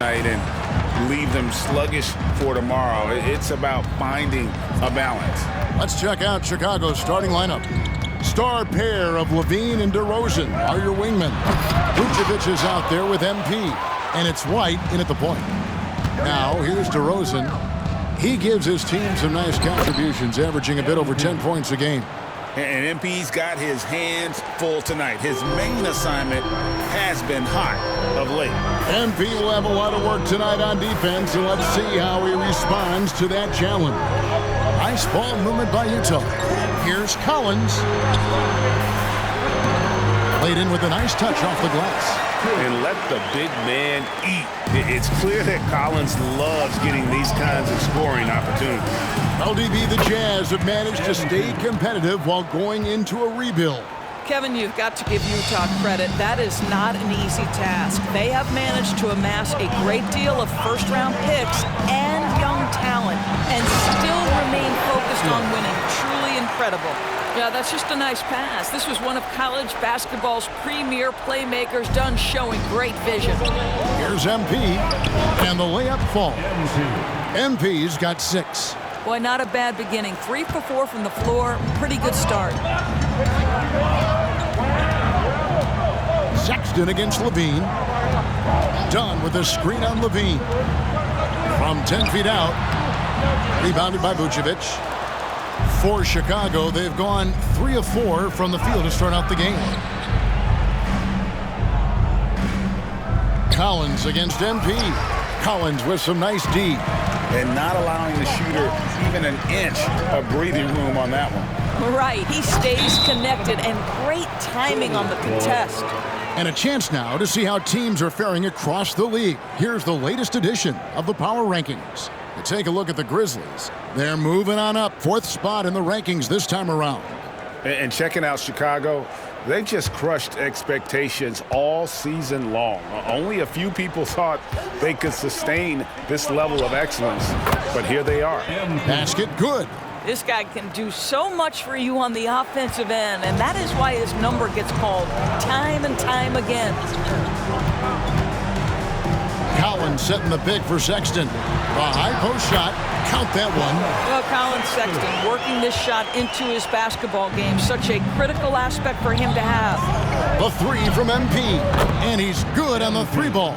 tonight and leave them sluggish for tomorrow. It's about finding a balance. Let's check out Chicago's starting lineup. Star pair of Levine and DeRozan are your wingmen. Vucevic is out there with MP, and it's White in at the point. Now, here's DeRozan. He gives his team some nice contributions, averaging a bit over 10 points a game. And MP's got his hands full tonight. His main assignment has been hot of late. MP will have a lot of work tonight on defense, and let's see how he responds to that challenge. Nice ball movement by Utah. Here's Collins. Laid in with a nice touch off the glass. And let the big man eat. It's clear that Collins loves getting these kinds of scoring opportunities. LDB, the Jazz have managed to stay competitive while going into a rebuild. Kevin, you've got to give Utah credit. That is not an easy task. They have managed to amass a great deal of first-round picks and young talent and still remain focused on winning. Truly incredible. Yeah, that's just a nice pass. This was one of college basketball's premier playmakers done showing great vision. Here's MP, and the layup falls. MP's got 6. Boy, not a bad beginning. 3 for 4 from the floor. Pretty good start. Sexton against Levine. Dunn with a screen on Levine. From 10 feet out. Rebounded by Vucevic. For Chicago, they've gone 3 of 4 from the field to start out the game. Collins against MP. Collins with some nice D. And not allowing the shooter even an inch of breathing room on that one. Right, he stays connected and great timing on the contest. And a chance now to see how teams are faring across the league. Here's the latest edition of the Power Rankings. To take a look at the Grizzlies. They're moving on up, 4th spot in the rankings this time around. And checking out Chicago, they just crushed expectations all season long. Only a few people thought they could sustain this level of excellence, but here they are. Basket good. This guy can do so much for you on the offensive end, and that is why his number gets called time and time again. Collins setting the pick for Sexton. A high post shot. Count that one. Well, Colin Sexton working this shot into his basketball game. Such a critical aspect for him to have. The 3 from MP. And he's good on the 3 ball.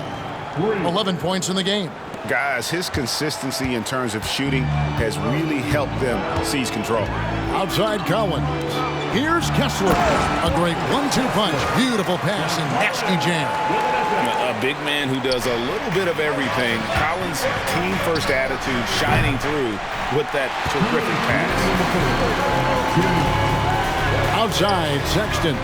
11 points in the game. Guys, his consistency in terms of shooting has really helped them seize control. Outside Collins. Here's Kessler. A great 1-2 punch. Beautiful pass and nasty jam. A big man who does a little bit of everything. Collins' team-first attitude shining through with that terrific pass. Outside Sexton.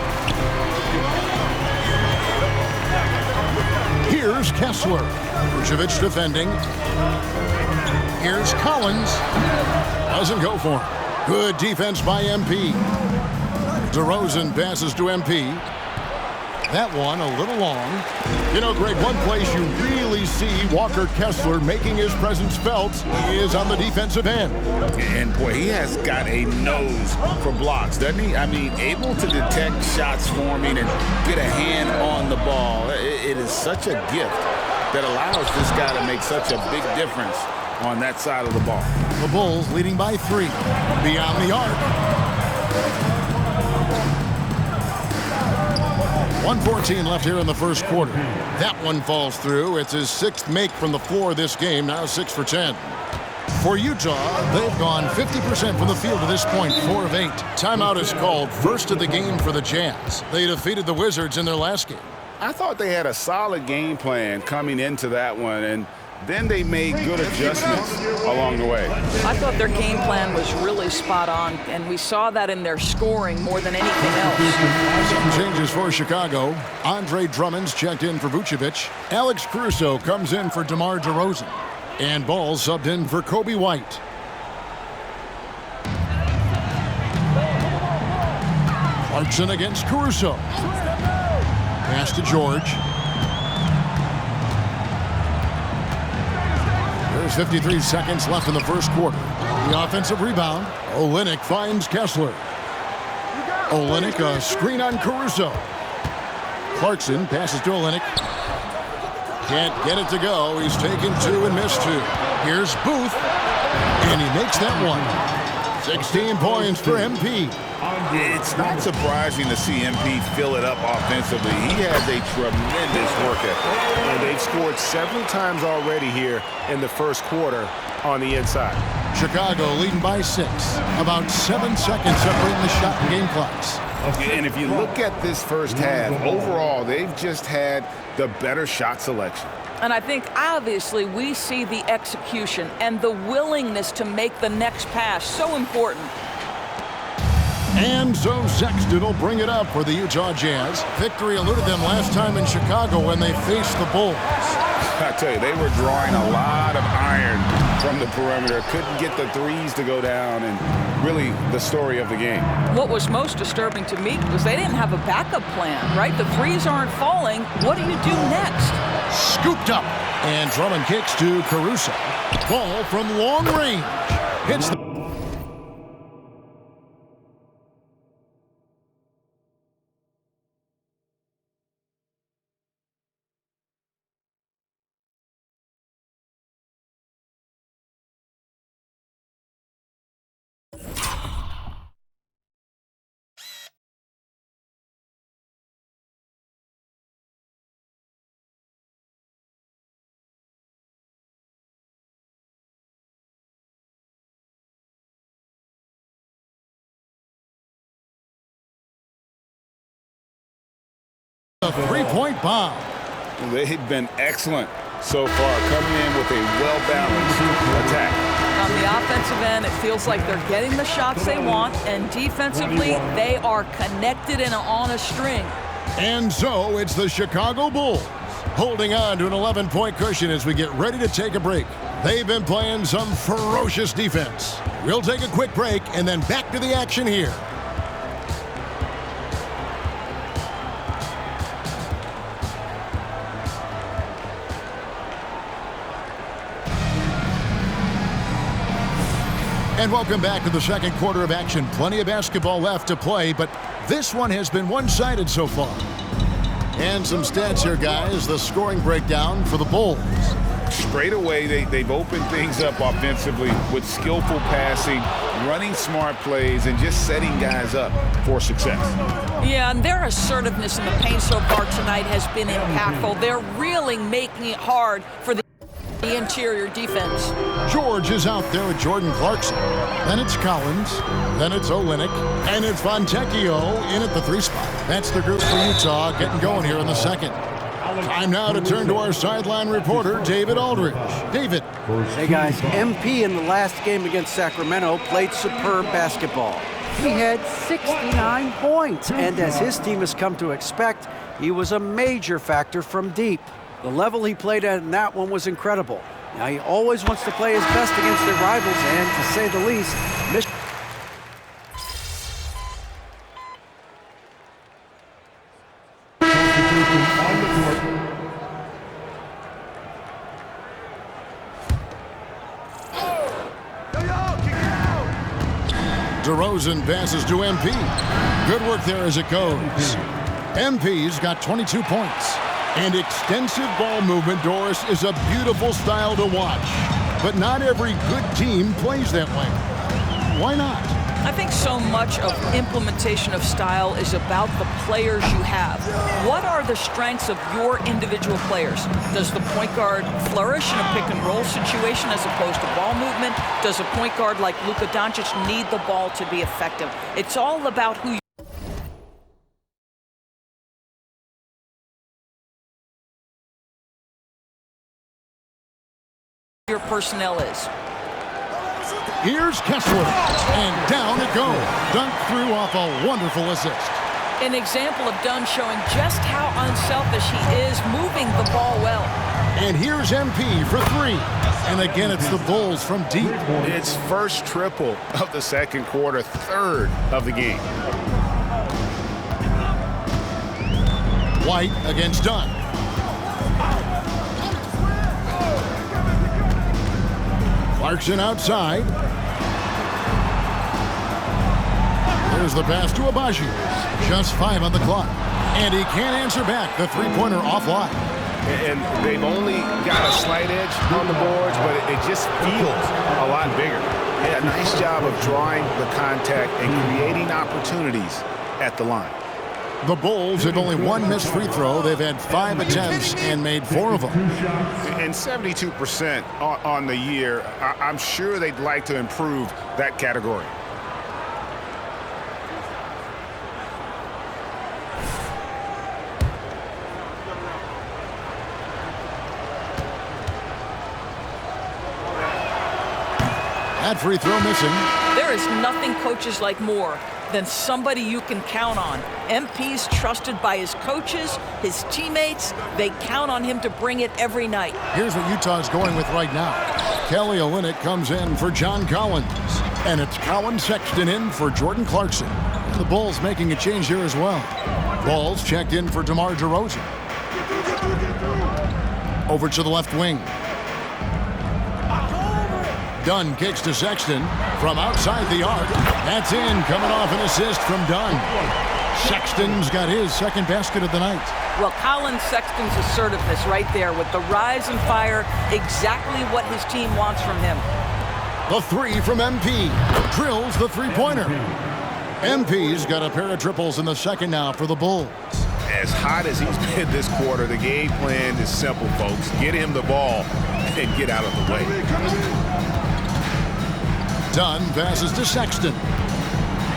Here's Kessler. Vucevic defending. Here's Collins. Doesn't go for him. Good defense by MP. DeRozan passes to MP. That one a little long. You know, Greg, one place you really see Walker Kessler making his presence felt is on the defensive end. And, boy, he has got a nose for blocks, doesn't he? I mean, able to detect shots forming and get a hand on the ball. It is such a gift that allows this guy to make such a big difference on that side of the ball. The Bulls leading by 3. Beyond the arc. 1:14 left here in the first quarter. That one falls through. It's his 6th make from the floor this game, now 6 for 10. For Utah, they've gone 50% from the field to this point, 4 of 8. Timeout is called, first of the game for the Jazz. They defeated the Wizards in their last game. I thought they had a solid game plan coming into that one, and then they made good adjustments along the way. I thought their game plan was really spot on, and we saw that in their scoring more than anything else. Some changes for Chicago. Andre Drummond's checked in for Vucevic. Alex Caruso comes in for DeMar DeRozan. And Ball subbed in for Kobe White. Clarkson against Caruso. Pass to George. There's 53 seconds left in the first quarter. The offensive rebound. Olynyk finds Kessler. Olynyk, a screen on Caruso. Clarkson passes to Olynyk. Can't get it to go. He's taken 2 and missed 2. Here's Booth, and he makes that one. 16 points for MP. It's not surprising to see MP fill it up offensively. He has a tremendous work ethic. And they've scored several times already here in the first quarter on the inside. Chicago leading by 6. About 7 seconds separating the shot and game clocks. And if you look at this first half, overall, they've just had the better shot selection. And I think, obviously, we see the execution and the willingness to make the next pass so important. And so Sexton will bring it up for the Utah Jazz. Victory eluded them last time in Chicago when they faced the Bulls. I tell you, they were drawing a lot of iron from the perimeter. Couldn't get the threes to go down, and really the story of the game. What was most disturbing to me was they didn't have a backup plan, right? The threes aren't falling. What do you do next? Scooped up, and Drummond kicks to Caruso. Ball from long range. Hits the... A three-point bomb. They've been excellent so far, coming in with a well-balanced attack. On the offensive end, it feels like they're getting the shots they want, and defensively, they are connected and on a string. And so it's the Chicago Bulls holding on to an 11-point cushion as we get ready to take a break. They've been playing some ferocious defense. We'll take a quick break and then back to the action here. And welcome back to the second quarter of action. Plenty of basketball left to play, but this one has been one-sided so far. And some stats here, guys. The scoring breakdown for the Bulls. Straight away, they've opened things up offensively with skillful passing, running smart plays, and just setting guys up for success. Yeah, and their assertiveness in the paint so far tonight has been impactful. They're really making it hard for the interior defense. George is out there with Jordan Clarkson. Then it's Collins. Then it's Olynyk. And it's Fontecchio in at the 3 spot. That's the group for Utah getting going here in the second. Time now to turn to our sideline reporter, David Aldridge. David. Hey, guys. MP in the last game against Sacramento played superb basketball. He had 69 points, and as his team has come to expect, he was a major factor from deep. The level he played at in that one was incredible. Now, he always wants to play his best against their rivals, and to say the least, DeRozan passes to MP. Good work there as it goes. MP's got 22 points. And extensive ball movement, Doris, is a beautiful style to watch. But not every good team plays that way. Why not? I think so much of implementation of style is about the players you have. What are the strengths of your individual players? Does the point guard flourish in a pick-and-roll situation as opposed to ball movement? Does a point guard like Luka Doncic need the ball to be effective? It's all about who your personnel is. Here's Kessler, and down it goes. Dunked through off a wonderful assist. An example of Dunn showing just how unselfish he is, moving the ball well. And here's MP for 3. And again, it's the Bulls from deep. It's first triple of the second quarter, third of the game. White against Dunn. Clarkson outside. There's the pass to Agbaji. Just 5 on the clock. And he can't answer back. The three-pointer offline. And they've only got a slight edge on the boards, but it just feels a lot bigger. Yeah, nice job of drawing the contact and creating opportunities at the line. The Bulls have only one missed free throw. They've had 5 attempts and made 4 of them. And 72% on the year, I'm sure they'd like to improve that category. That free throw missing. There is nothing coaches like more than somebody you can count on. MP's trusted by his coaches, his teammates. They count on him to bring it every night. Here's what Utah's going with right now. Kelly Olynyk comes in for John Collins. And it's Colin Sexton in for Jordan Clarkson. The Bulls making a change here as well. Balls checked in for DeMar DeRozan. Over to the left wing. Dunn kicks to Sexton from outside the arc. That's in, coming off an assist from Dunn. Sexton's got his second basket of the night. Well, Colin Sexton's assertiveness right there with the rise and fire, exactly what his team wants from him. The three from MP. Drills the three-pointer. MP's got a pair of triples in the second now for the Bulls. As hot as he's been this quarter, the game plan is simple, folks. Get him the ball and get out of the way. Dunn passes to Sexton.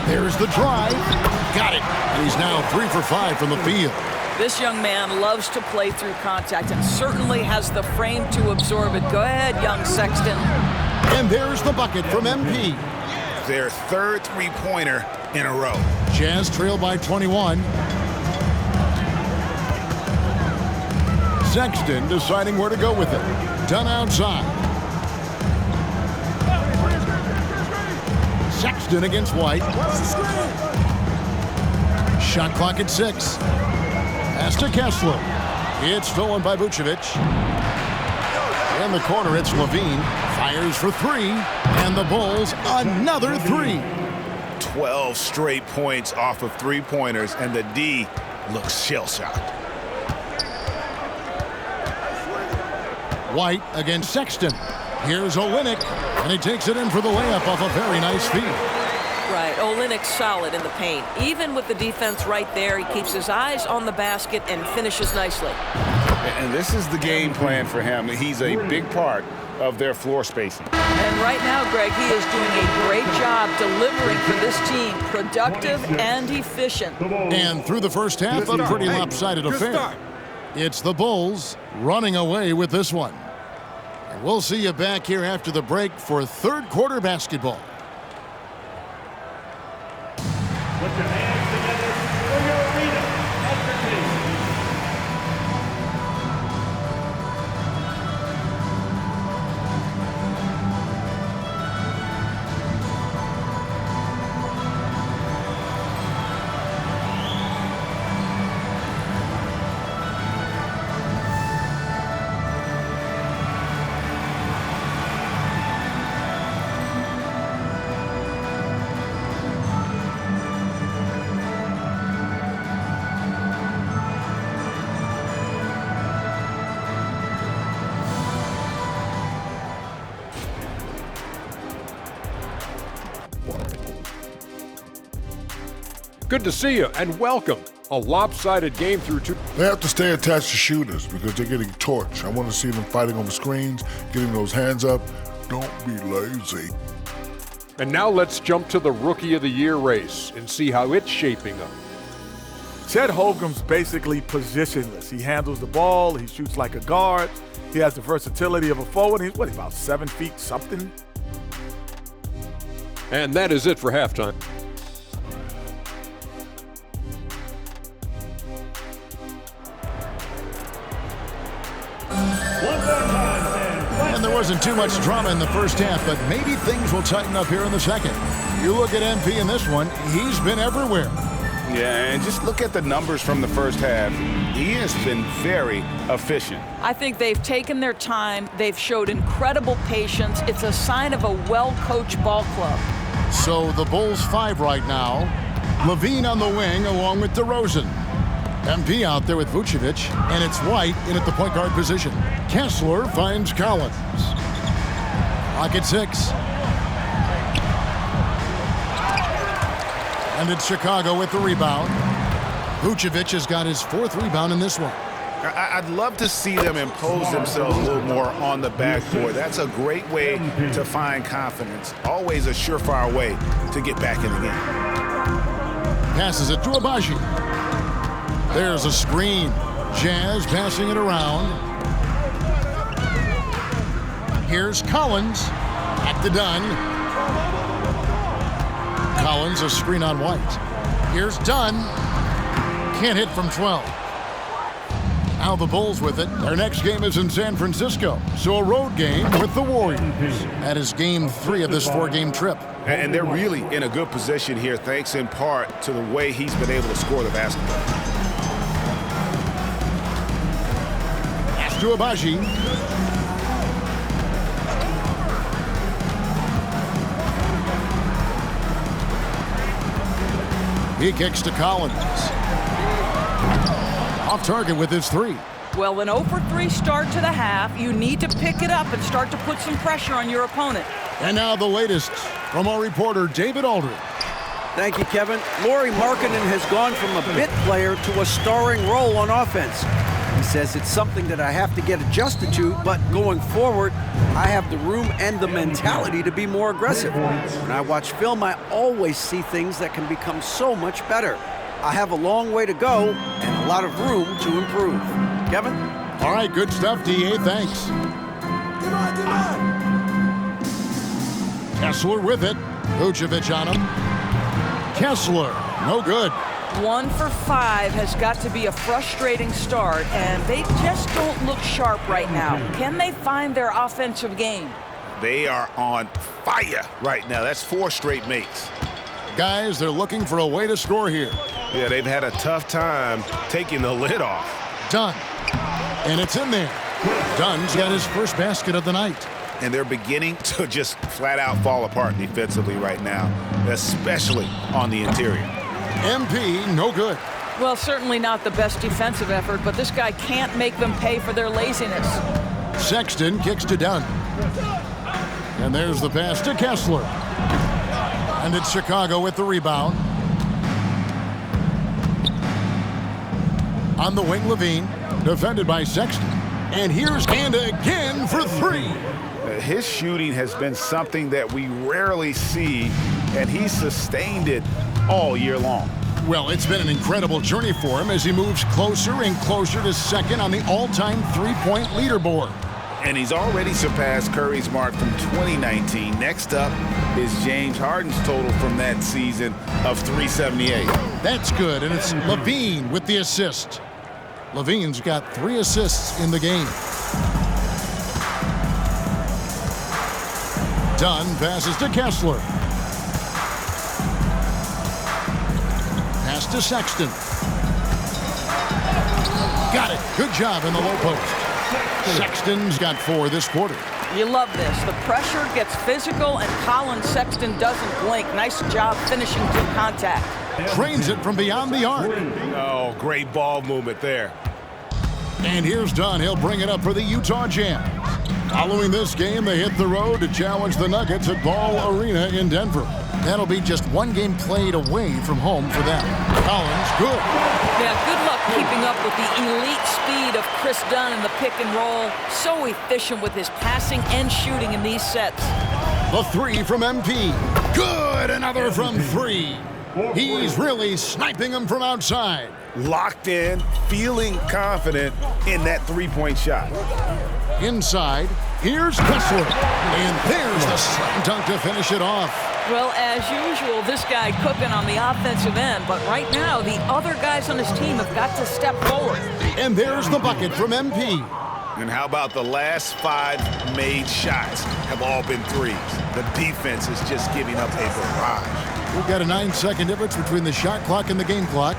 There's the drive. Got it. And he's now 3 for 5 from the field. This young man loves to play through contact and certainly has the frame to absorb it. Go ahead, young Sexton. And there's the bucket from MP. Their third three-pointer in a row. Jazz trail by 21. Sexton deciding where to go with it. Dunn outside. Sexton against White. Shot clock at 6. Pass to Kessler. It's stolen by Vucevic. In the corner, it's Levine. Fires for 3. And the Bulls, another 3. 12 straight points off of three-pointers, and the D looks shell-shocked. White against Sexton. Here's Olynyk, and he takes it in for the layup off a very nice feed. Right, Olynyk's solid in the paint. Even with the defense right there, he keeps his eyes on the basket and finishes nicely. And this is the game plan for him. He's a big part of their floor spacing. And right now, Greg, he is doing a great job delivering for this team. Productive and efficient. And through the first half, a pretty lopsided affair. It's the Bulls running away with this one. And we'll see you back here after the break for third quarter basketball. Put your hands together for your arena entertainment. Good to see you, and welcome. A lopsided game through two. They have to stay attached to shooters because they're getting torched. I want to see them fighting over screens, getting those hands up. Don't be lazy. And now let's jump to the Rookie of the Year race and see how it's shaping up. Chet Holmgren's basically positionless. He handles the ball, he shoots like a guard, he has the versatility of a forward. He's, about 7 feet something? And that is it for halftime. And there wasn't too much drama in the first half, but maybe things will tighten up here in the second. You look at MP in this one, he's been everywhere. Yeah, and just look at the numbers from the first half. He has been very efficient. I think they've taken their time. They've showed incredible patience. It's a sign of a well-coached ball club. So the Bulls 5 right now. Levine on the wing along with DeRozan. MP out there with Vucevic, and it's White in at the point guard position. Kessler finds Collins. Clock at 6. And it's Chicago with the rebound. Vucevic has got his 4th rebound in this one. I'd love to see them impose themselves a little more on the backboard. That's a great way to find confidence. Always a surefire way to get back in the game. Passes it to Agbaji. There's a screen. Jazz passing it around. Here's Collins at the Dunn. Collins, a screen on White. Here's Dunn. Can't hit from 12. Now the Bulls with it. Their next game is in San Francisco, so a road game with the Warriors. That is game 3 of this 4-game trip. And they're really in a good position here, thanks in part to the way he's been able to score the basketball. Pass to Agbaji. He kicks to Collins. Off target with his 3. Well, an 0 for 3 start to the half. You need to pick it up and start to put some pressure on your opponent. And now the latest from our reporter, David Aldridge. Thank you, Kevin. Lauri Markkanen has gone from a bit player to a starring role on offense. He says it's something that I have to get adjusted to, but going forward, I have the room and the mentality to be more aggressive. When I watch film, I always see things that can become so much better. I have a long way to go and a lot of room to improve. Kevin? All right, good stuff, D.A. Thanks. Kessler with it. Vucevic on him. Kessler, no good. 1 for 5 has got to be a frustrating start, and they just don't look sharp right now. Can they find their offensive game? They are on fire right now. That's 4 straight makes. Guys, they're looking for a way to score here. Yeah, they've had a tough time taking the lid off. Dunn. And it's in there. Dunn's got his first basket of the night. And they're beginning to just flat out fall apart defensively right now, especially on the interior. MP, no good. Well, certainly not the best defensive effort, but this guy can't make them pay for their laziness. Sexton kicks to Dunn. And there's the pass to Kessler. And it's Chicago with the rebound. On the wing, Levine, defended by Sexton. And here's Kanda again for 3. His shooting has been something that we rarely see, and he's sustained it all year long. Well, it's been an incredible journey for him as he moves closer and closer to second on the all-time three-point leaderboard. And he's already surpassed Curry's mark from 2019. Next up is James Harden's total from that season of 378. That's good, and it's Levine with the assist. Levine's got 3 assists in the game. Dunn passes to Kessler. Pass to Sexton. Got it. Good job in the low post. Sexton's got 4 this quarter. You love this. The pressure gets physical, and Colin Sexton doesn't blink. Nice job finishing through contact. Trains it from beyond the arc. Oh, great ball movement there. And here's Dunn. He'll bring it up for the Utah Jazz. Following this game, they hit the road to challenge the Nuggets at Ball Arena in Denver. That'll be just 1 game played away from home for them. Collins, good. Yeah, good luck keeping up with the elite speed of Chris Dunn in the pick and roll. So efficient with his passing and shooting in these sets. The 3 from MP. Good, another from 3. He's really sniping them from outside. Locked in, feeling confident in that 3-point shot. Inside, here's Kessler. And there's the slam dunk to finish it off. Well, as usual, this guy cooking on the offensive end, but right now, the other guys on his team have got to step forward. And there's the bucket from MP. And how about the last 5 made shots have all been threes? The defense is just giving up a barrage. We've got a 9-second difference between the shot clock and the game clock.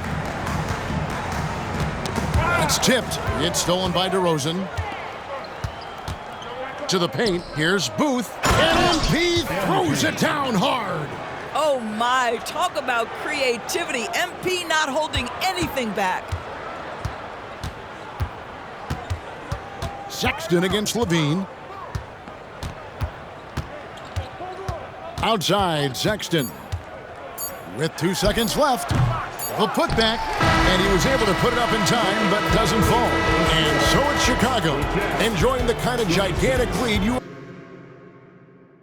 It's tipped. It's stolen by DeRozan. To the paint, here's Booth. And MP throws it down hard. Oh my, talk about creativity. MP not holding anything back. Sexton against Levine. Outside, Sexton. With 2 seconds left, the putback, and he was able to put it up in time, but doesn't fall. And so it's Chicago, enjoying the kind of gigantic lead you